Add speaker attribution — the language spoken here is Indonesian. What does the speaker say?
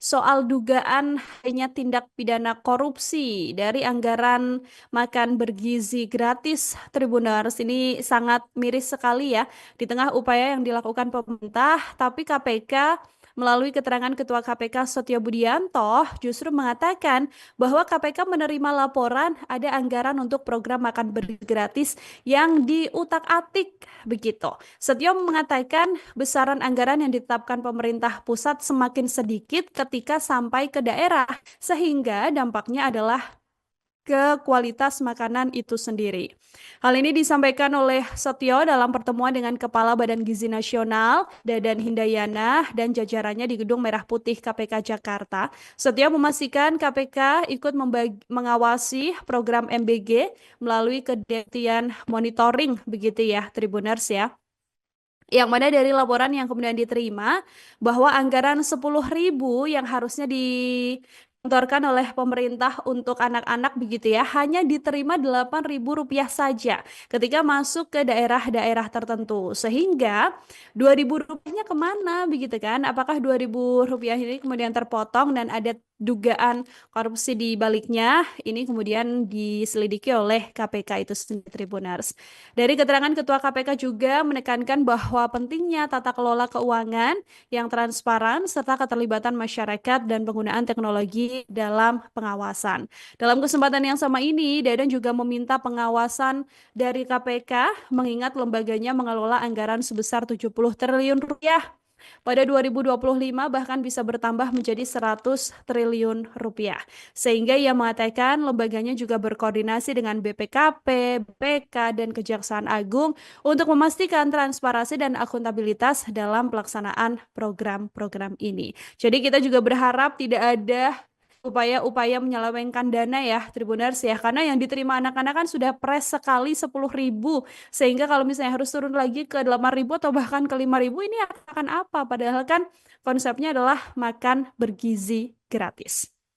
Speaker 1: soal dugaan adanya tindak pidana korupsi dari anggaran makan bergizi gratis Tribuners. Ini sangat miris sekali ya di tengah upaya yang dilakukan pemerintah, tapi KPK melalui keterangan Ketua KPK Setio Budianto justru mengatakan bahwa KPK menerima laporan ada anggaran untuk program makan bergizi gratis yang diutak-atik begitu. Setio mengatakan besaran anggaran yang ditetapkan pemerintah pusat semakin sedikit ketika sampai ke daerah, sehingga dampaknya adalah ke kualitas makanan itu sendiri. Hal ini disampaikan oleh Setio dalam pertemuan dengan Kepala Badan Gizi Nasional, Dadan Hindayana, dan jajarannya di Gedung Merah Putih KPK Jakarta. Setio memastikan KPK ikut mengawasi program MBG melalui kedetian monitoring begitu ya, Tribuners ya. Yang mana dari laporan yang kemudian diterima bahwa anggaran 10.000 yang harusnya digelontorkan oleh pemerintah untuk anak-anak begitu ya hanya diterima Rp8.000 saja ketika masuk ke daerah-daerah tertentu, sehingga Rp2.000 kemana begitu kan, apakah Rp2.000 ini kemudian terpotong dan ada dugaan korupsi di baliknya. Ini kemudian diselidiki oleh KPK itu sendiri, Tribuners. Dari keterangan Ketua KPK juga menekankan bahwa pentingnya tata kelola keuangan yang transparan serta keterlibatan masyarakat dan penggunaan teknologi dalam pengawasan. Dalam kesempatan yang sama ini, Dadan juga meminta pengawasan dari KPK mengingat lembaganya mengelola anggaran sebesar Rp70 triliun. Pada 2025 bahkan bisa bertambah menjadi Rp100 triliun. Sehingga ia mengatakan lembaganya juga berkoordinasi dengan BPKP, BPK, dan Kejaksaan Agung untuk memastikan transparansi dan akuntabilitas dalam pelaksanaan program-program ini. Jadi kita juga berharap tidak ada upaya-upaya menyelewengkan dana ya, Tribuners ya, karena yang diterima anak-anak kan sudah pres sekali 10.000, sehingga kalau misalnya harus turun lagi ke 8.000 atau bahkan ke 5.000 ini akan apa? Padahal kan konsepnya adalah makan bergizi gratis.